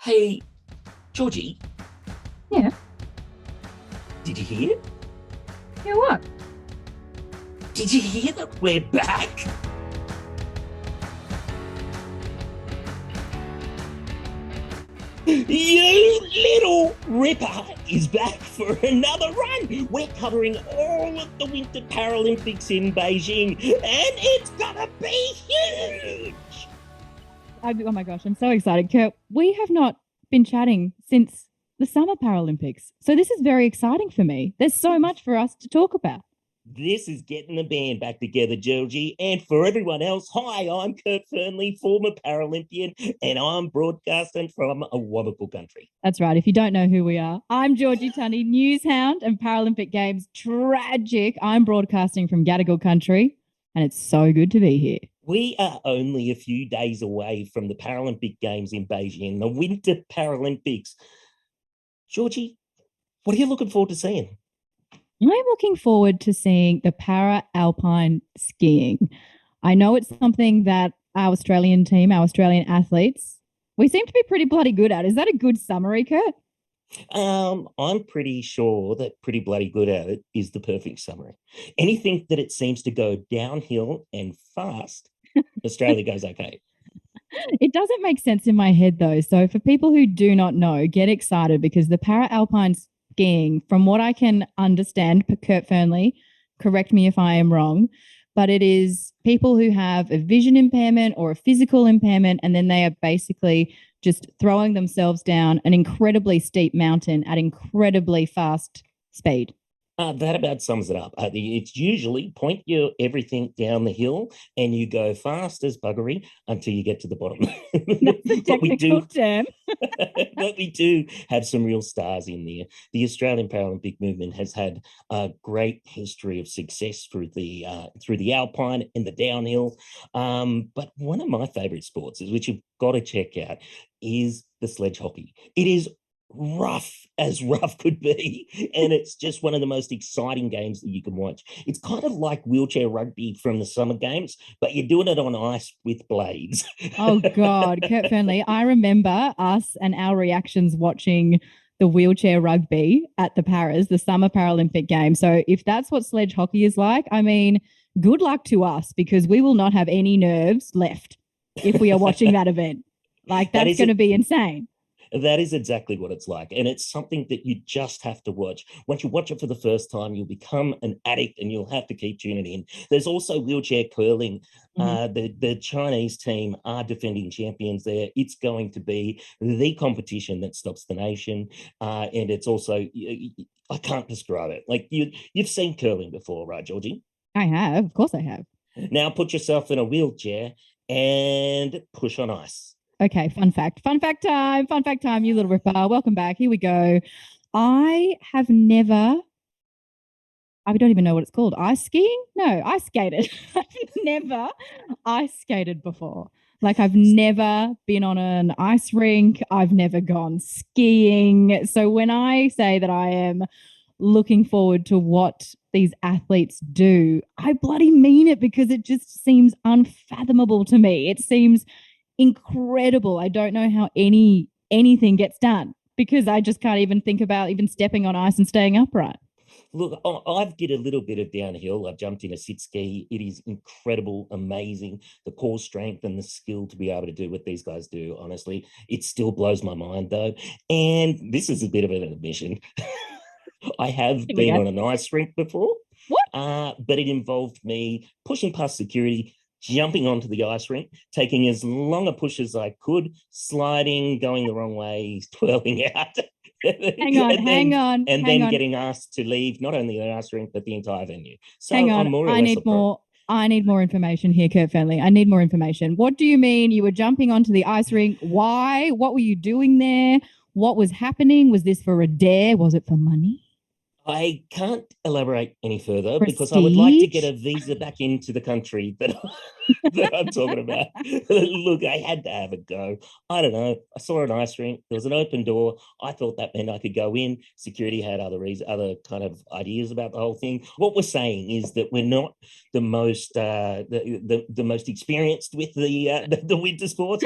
Hey, Georgie, Yeah. did you hear? Yeah, what? Did you hear that we're back? You little ripper is back for another run. We're covering all of the Winter Paralympics in Beijing, and it's gonna be huge. Oh my gosh, I'm so excited. Kurt, we have not been chatting since the Summer Paralympics. So this is very exciting for me. There's so much for us to talk about. This is getting the band back together, Georgie. And for everyone else, hi, I'm Kurt Fernley, former Paralympian, and I'm broadcasting from a wonderful country. That's right. If you don't know who we are, I'm Georgie Tunney, news hound and Paralympic Games tragic. I'm broadcasting from Gadigal country, and it's so good to be here. We are only a few days away from the Paralympic Games in Beijing, the Winter Paralympics. Georgie, what are you looking forward to seeing? I'm looking forward to seeing the para alpine skiing. I know it's something that our Australian team, our Australian athletes, we seem to be pretty bloody good at. Is that a good summary, Kurt? I'm pretty sure that pretty bloody good at it is the perfect summary. Anything that it seems to go downhill and fast, Australia goes okay. It doesn't make sense in my head though. So for people who do not know, get excited because the para alpine skiing, from what I can understand, Kurt Fernley, correct me if I am wrong, but it is people who have a vision impairment or a physical impairment, and then they are basically just throwing themselves down an incredibly steep mountain at incredibly fast speed. That about sums it up. It's usually point your everything down the hill and you go fast as buggery until you get to the bottom. That's a but we technical do, term. but we do have some real stars in there. The Australian Paralympic movement has had a great history of success through the alpine and the downhill. But one of my favourite sports, is which you've got to check out, is the sledge hockey. It is rough as rough could be, and it's just one of the most exciting games that you can watch. It's kind of like wheelchair rugby from the summer games, but you're doing it on ice with blades. Oh God, Kurt Fernley. I remember us and our reactions watching the wheelchair rugby at the Paras, the Summer Paralympic Games. So if that's what sledge hockey is like, I mean, good luck to us because we will not have any nerves left if we are watching that event. Like that that's is going to it. be insane. That is exactly what it's like. And it's something that you just have to watch. Once you watch it for the first time, you'll become an addict and you'll have to keep tuning in. There's also wheelchair curling. Mhm. The Chinese team are defending champions there. It's going to be the competition that stops the nation. And it's also, I can't describe it. Like you've seen curling before, right, Georgie? I have, of course, I have. Now put yourself in a wheelchair and push on ice. Okay, fun fact. Fun fact time, you little ripper. Welcome back. Here we go. I have never I don't even know what it's called. Ice skiing? No, ice skated. I've never ice skated before. Like I've never been on an ice rink. I've never gone skiing. So when I say that I am looking forward to what these athletes do, I bloody mean it because it just seems unfathomable to me. It seems incredible. I don't know how anything gets done because I just can't even think about even stepping on ice and staying upright. Look, I've did a little bit of downhill. I've jumped in a sit ski. It is incredible, amazing. The core strength and the skill to be able to do what these guys do, honestly. It still blows my mind, though. And this is a bit of an admission. I have Here we been go. on an ice rink before, What? but it involved me pushing past security, jumping onto the ice rink, taking as long a push as I could, sliding, going the wrong way, twirling out, Hang on, and hang then on, and hang then on, getting asked to leave not only the ice rink but the entire venue. hang So I'm on. more or I less a need pro. more. I need more information here, Kurt Fenley. I need more information. What do you mean you were jumping onto the ice rink? Why? What were you doing there? What was happening? Was this for a dare? Was it for money? I can't elaborate any further because I would like to get Prestige? a visa back into the country that, that I'm talking about. Look, I had to have a go. I don't know. I saw an ice rink. There was an open door. I thought that meant I could go in. Security had other kind of ideas about the whole thing. What we're saying is that we're not the most most experienced with the winter sports.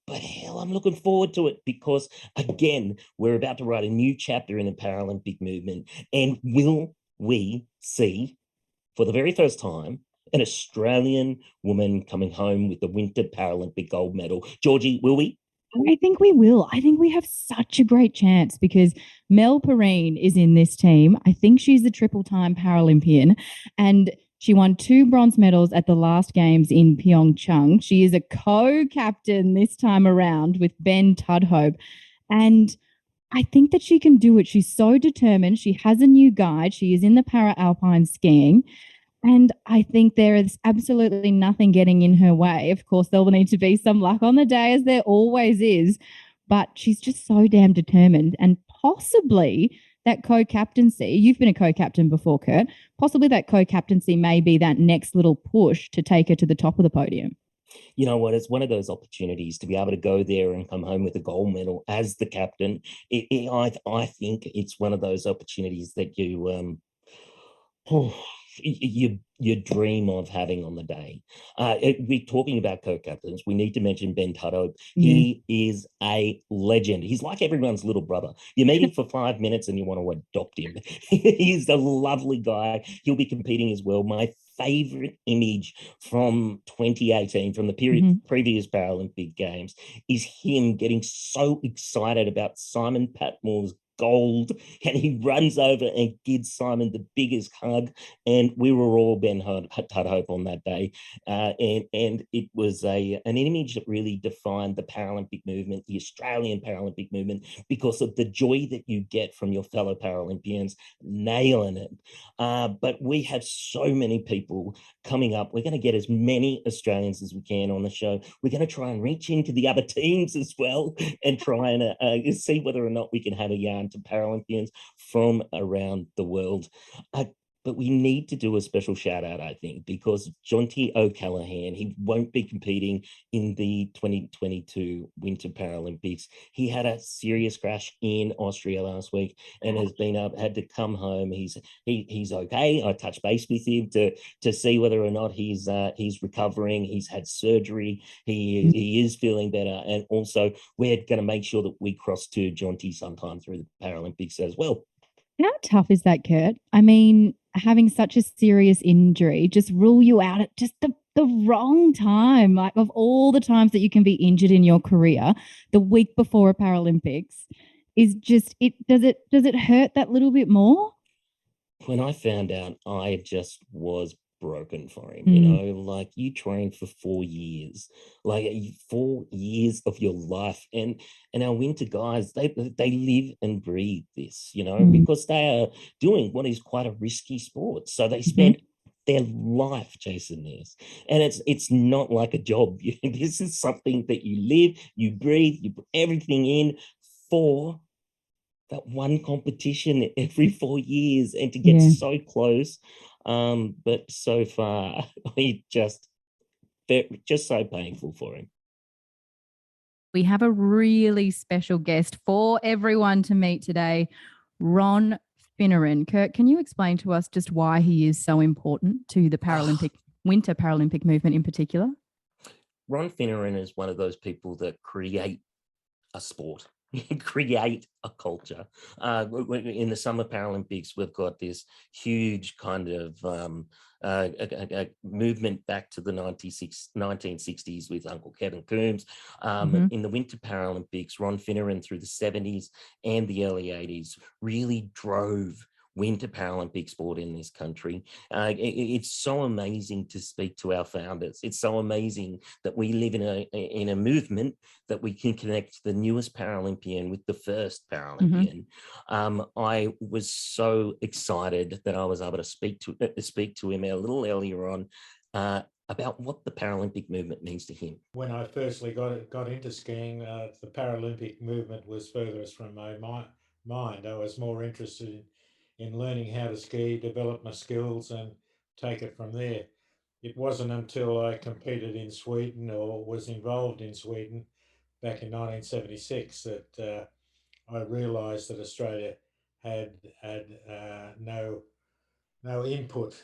But hell, I'm looking forward to it because, again, we're about to write a new chapter in the Paralympic movement. And will we see, for the very first time, an Australian woman coming home with the Winter Paralympic gold medal? Georgie, will we? I think we will. I think we have such a great chance because Mel Perrine is in this team. I think she's the triple time Paralympian and she won 2 bronze medals at the last games in Pyeongchang. She is a co captain this time around with Ben Tudhope. And I think that she can do it. She's so determined. She has a new guide. She is in the para alpine skiing. And I think there is absolutely nothing getting in her way. Of course, there will need to be some luck on the day, as there always is. But she's just so damn determined. And possibly that co captaincy, you've been a co captain before, Kurt, possibly that co captaincy may be that next little push to take her to the top of the podium. You know what? It's one of those opportunities to be able to go there and come home with a gold medal as the captain. I think it's one of those opportunities that oh, you dream of having on the day. We're talking about co-captains. We need to mention Ben Tudhope. Yeah. He is a legend. He's like everyone's little brother. You meet him for 5 minutes and you want to adopt him. He's a lovely guy. He'll be competing as well. My favorite image from 2018, from the previous Paralympic Games, is him getting so excited about Simon Patmore's gold, and he runs over and gives Simon the biggest hug. And we were all Ben Tudhope on that day, and it was an image that really defined the Paralympic movement, the Australian Paralympic movement, because of the joy that you get from your fellow Paralympians nailing it. But we have so many people coming up. We're going to get as many Australians as we can on the show. We're going to try and reach into the other teams as well and try and see whether or not we can have a yarn to Paralympians from around the world. But we need to do a special shout out, I think, because Jonty O'Callaghan, he won't be competing in the 2022 Winter Paralympics. He had a serious crash in Austria last week and has been had to come home. He's okay. I touched base with him to see whether or not he's recovering. He's had surgery. He is feeling better, and also we're going to make sure that we cross to Jonty sometime through the Paralympics as well. How tough is that, Kurt? I mean, having such a serious injury just rule you out at just the wrong time. Like of all the times that you can be injured in your career, the week before a Paralympics is just it does it hurt that little bit more? When I found out, I just was broken for him. Mm. Like you trained for 4 years, like 4 years of your life, and our winter guys, they live and breathe this, Mm. because they are doing what is quite a risky sport. So they Mhm. spend their life chasing this, and it's not like a job. This is something that you live, you breathe, you put everything in for that one competition every 4 years, and to get Yeah. so close, but so far, we just so painful for him. We have a really special guest for everyone to meet today, Ron Finneran. Kurt, can you explain to us just why he is so important to the Winter Paralympic movement in particular? Ron Finneran is one of those people that create a sport, create a culture. In the Summer Paralympics, we've got this huge kind of a movement back to the 1960s with Uncle Kevin Coombs. In the Winter Paralympics, Ron Finneran through the 70s and the early 80s really drove Winter Paralympic sport in this country. It's so amazing to speak to our founders. It's so amazing that we live in a movement that we can connect the newest Paralympian with the first Paralympian. I was so excited that I was able to speak to him a little earlier on about what the Paralympic movement means to him. When I firstly got into skiing, the Paralympic movement was furthest from my mind. I was more interested in learning how to ski, develop my skills, and take it from there. It wasn't until I competed in Sweden or was involved in Sweden back in 1976 that I realised that Australia had no input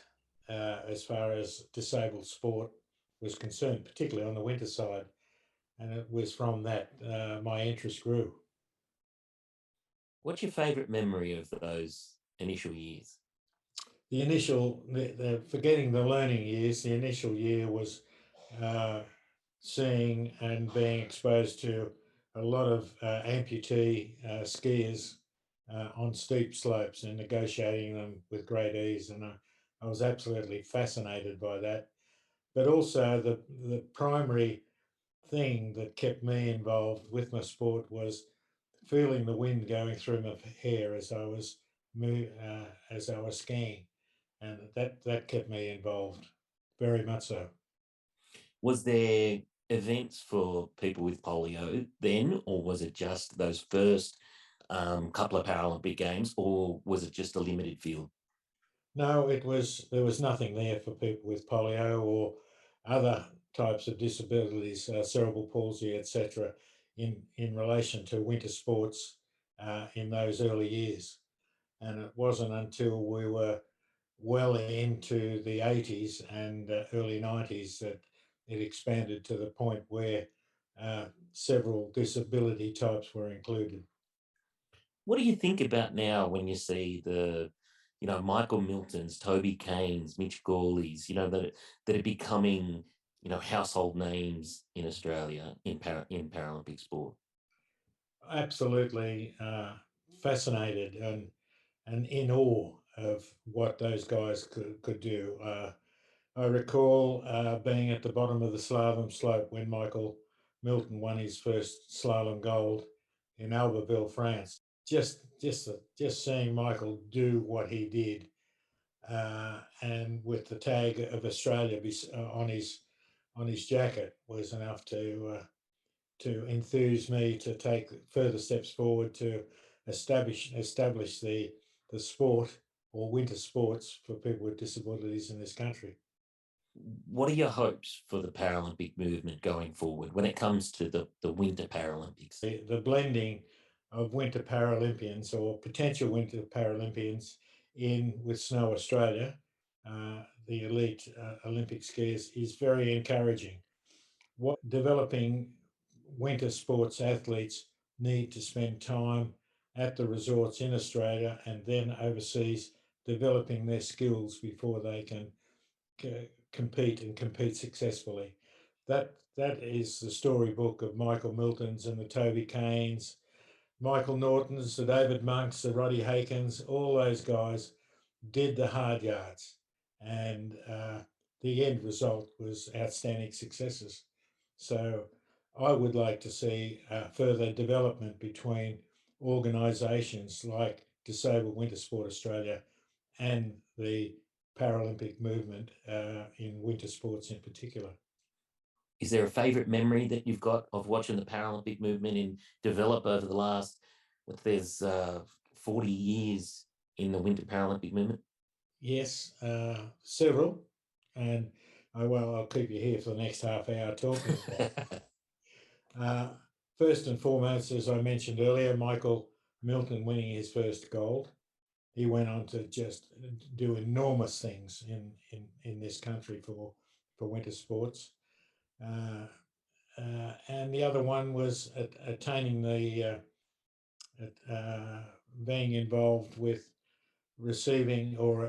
as far as disabled sport was concerned, particularly on the winter side. and it was from that my interest grew. What's your favourite memory of those initial years? Forgetting the learning years, the initial year was uh, seeing and being exposed to a lot of amputee skiers on steep slopes and negotiating them with great ease. And I was absolutely fascinated by that. But also, the primary thing that kept me involved with my sport was feeling the wind going through my hair as I was skiing, and that kept me involved very much so. Was there events for people with polio then, or was it just those first couple of Paralympic Games, or was it just a limited field? No, there was nothing there for people with polio or other types of disabilities, cerebral palsy, etc., in relation to winter sports in those early years. And it wasn't until we were well into the 80s and early 90s that it expanded to the point where several disability types were included. What do you think about now when you see Michael Milton's, Toby Kane's, Mitch Gawley's, that are becoming, household names in Australia in Paralympic sport? Absolutely fascinated and in awe of what those guys could do. I recall being at the bottom of the slalom slope when Michael Milton won his first slalom gold in Albertville, France. Just seeing Michael do what he did, and with the tag of Australia on his jacket was enough to enthuse me to take further steps forward to establish the sport or winter sports for people with disabilities in this country. What are your hopes for the Paralympic movement going forward when it comes to the Winter Paralympics? The blending of winter Paralympians or potential winter Paralympians in with Snow Australia, the elite Olympic skiers, is very encouraging. What developing winter sports athletes need to spend time at the resorts in Australia and then overseas developing their skills before they can compete and compete successfully. That is the storybook of Michael Milton's and the Toby Kanes, Michael Norton's, the David Monks, the Roddy Hakens. All those guys did the hard yards, and the end result was outstanding successes. So I would like to see further development between organisations like Disabled Winter Sport Australia and the Paralympic movement in winter sports in particular. Is there a favourite memory that you've got of watching the Paralympic movement develop over the last, there's 40 years in the Winter Paralympic movement? Yes, several, and I'll keep you here for the next half hour talking about. First and foremost, as I mentioned earlier, Michael Milton winning his first gold. He went on to just do enormous things in this country for winter sports. And the other one was attaining being involved with receiving or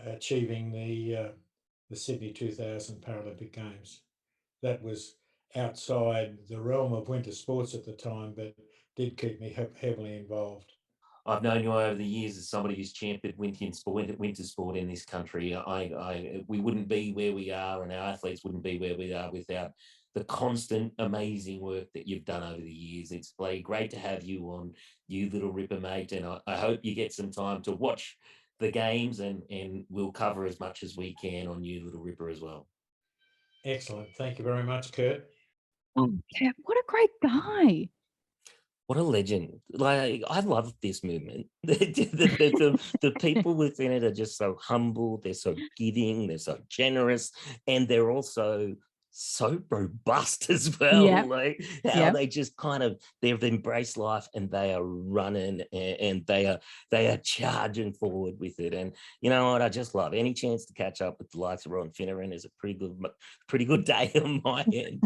achieving the Sydney 2000 Paralympic Games. That was outside the realm of winter sports at the time, but did keep me heavily involved. I've known you over the years as somebody who's championed winter sport in this country. We wouldn't be where we are, and our athletes wouldn't be where we are without the constant, amazing work that you've done over the years. It's great to have you on, you little ripper, mate, and I hope you get some time to watch the games, and we'll cover as much as we can on you, little ripper, as well. Excellent. Thank you very much, Kurt. Oh, yeah, what a great guy. What a legend. I love this movement. The people within it are just so humble, they're so giving, they're so generous, and they're also so robust as well. Yep. Like how they just they've embraced life and they are running and they are charging forward with it. And you know what? I just love any chance to catch up with the likes of Ron Finneran is a pretty good day on my end.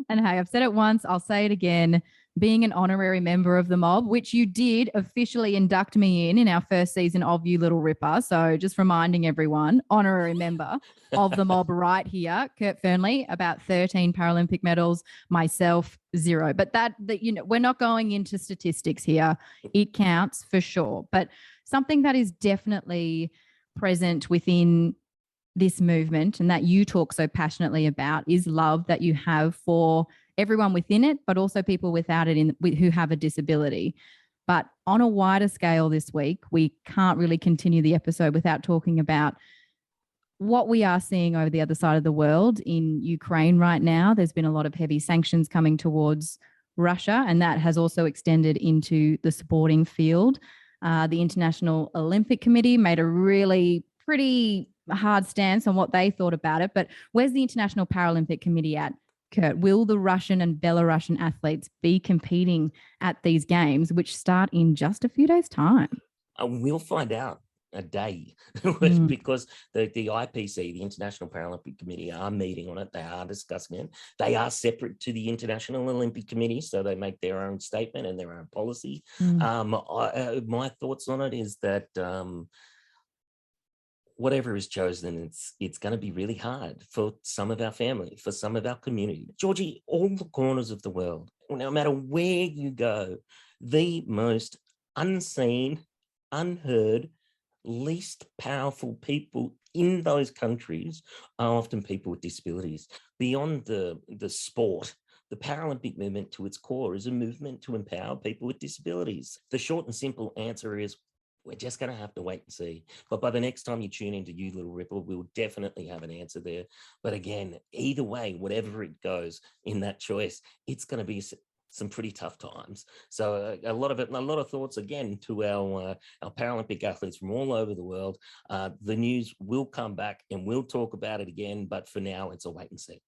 And hey, I've said it once, I'll say it again. Being an honorary member of the mob, which you did officially induct me in our first season of You Little Ripper. So just reminding everyone, honorary member of the mob right here. Kurt Fernley, about 13 Paralympic medals. Myself, 0. But that we're not going into statistics here. It counts for sure. But something that is definitely present within this movement and that you talk so passionately about is love that you have for everyone within it, but also people without it who have a disability. But on a wider scale this week, we can't really continue the episode without talking about what we are seeing over the other side of the world in Ukraine right now. There's been a lot of heavy sanctions coming towards Russia, and that has also extended into the sporting field. The International Olympic Committee made a really pretty hard stance on what they thought about it. But where's the International Paralympic Committee at? Kurt, will the Russian and Belarusian athletes be competing at these games, which start in just a few days' time? We'll find out a day because the IPC, the International Paralympic Committee, are meeting on it. They are discussing it. They are separate to the International Olympic Committee, so they make their own statement and their own policy. My thoughts on it is that whatever is chosen, it's going to be really hard for some of our family, for some of our community. Georgie, all the corners of the world, no matter where you go, the most unseen, unheard, least powerful people in those countries are often people with disabilities. Beyond the sport, the Paralympic movement to its core is a movement to empower people with disabilities. The short and simple answer is we're just going to have to wait and see. But by the next time you tune into You Little Ripper, we'll definitely have an answer there. But again, either way, whatever it goes in that choice, it's going to be some pretty tough times. So a lot of thoughts again to our Paralympic athletes from all over the world. The news will come back and we'll talk about it again. But for now, it's a wait and see.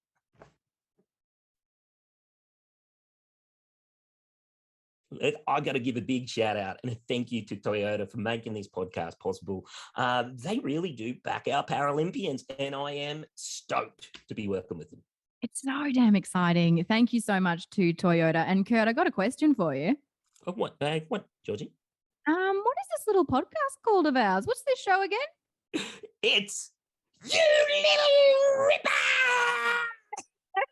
I got to give a big shout out and a thank you to Toyota for making this podcast possible. They really do back our Paralympians, and I am stoked to be working with them. It's so damn exciting. Thank you so much to Toyota. And Kurt, I got a question for you. What, Georgie? What is this little podcast called of ours? What's this show again? It's You Little Ripper!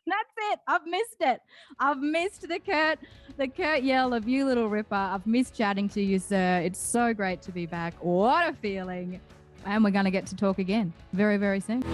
That's it. I've missed it. I've missed the Kurt yell of You Little Ripper. I've missed chatting to you, sir. It's so great to be back. What a feeling. And we're going to get to talk again very, very soon.